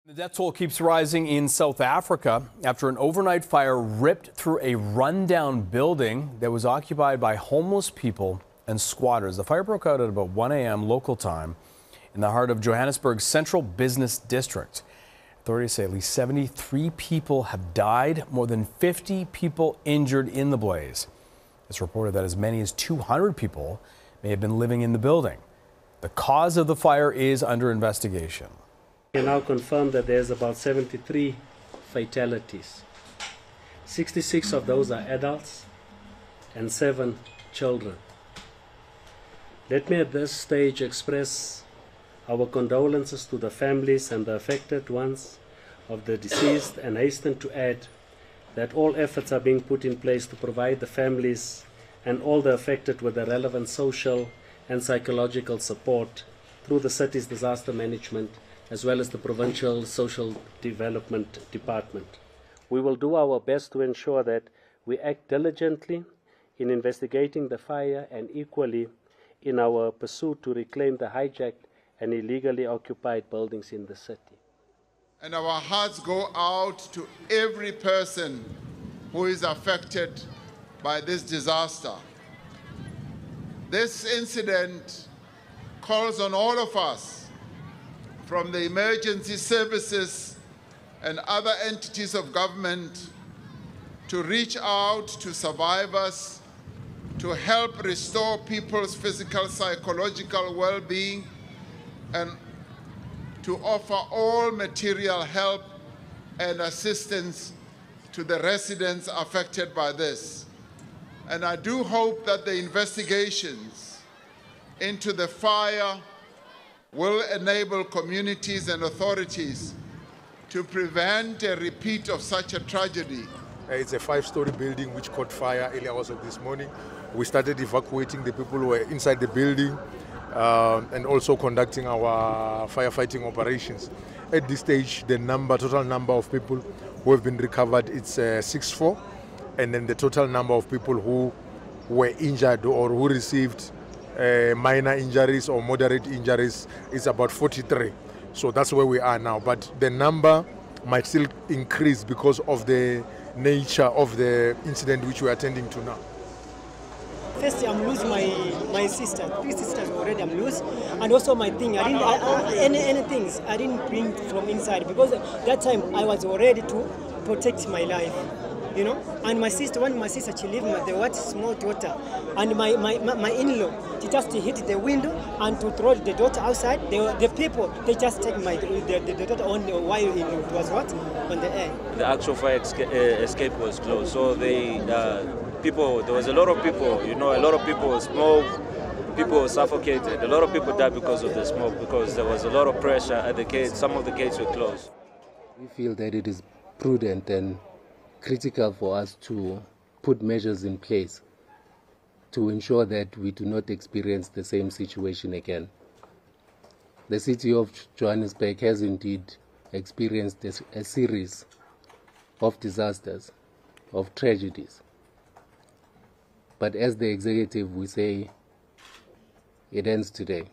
The death toll keeps rising in South Africa after an overnight fire ripped through a rundown building that was occupied by homeless people and squatters. The fire broke out at about 1 a.m. local time in the heart of Johannesburg's central business district. Authorities say at least 73 people have died, more than 50 people injured in the blaze. It's reported that as many as 200 people may have been living in the building. The cause of the fire is under investigation. We can now confirm that there's about 73 fatalities. 66 of those are adults and 7 children. Let me at this stage express our condolences to the families and the affected ones of the deceased and hasten to add that all efforts are being put in place to provide the families and all the affected with the relevant social and psychological support through the city's disaster management as well as the Provincial Social Development Department. We will do our best to ensure that we act diligently in investigating the fire and equally in our pursuit to reclaim the hijacked and illegally occupied buildings in the city. And our hearts go out to every person who is affected by this disaster. This incident calls on all of us, from the emergency services and other entities of government, to reach out to survivors, to help restore people's physical, psychological well-being, and to offer all material help and assistance to the residents affected by this. And I do hope that the investigations into the fire will enable communities and authorities to prevent a repeat of such a tragedy. It's a 5-story building which caught fire early hours of this morning. We started evacuating the people who were inside the building and also conducting our firefighting operations. At this stage, the total number of people who have been recovered, it's 64, and then the total number of people who were injured or who received minor injuries or moderate injuries is about 43. So that's where we are now. But the number might still increase because of the nature of the incident which we are attending to now. First, I'm losing my sister. 3 sisters already I'm losing, and also my thing. Any things I didn't bring from inside because that time I was ready to protect my life. You know, and my sister, she lived with the small daughter, and my in-law, she just hit the window and to throw the daughter outside. The people, they just take the daughter on while it was on the air. The actual fire escape was closed, so there was a lot of people. You know, a lot of people, people suffocated. A lot of people died because of the smoke, because there was a lot of pressure at the gates. Some of the gates were closed. We feel that it is prudent and critical for us to put measures in place to ensure that we do not experience the same situation again. The city of Johannesburg has indeed experienced a series of disasters, of tragedies. But as the executive, we say it ends today.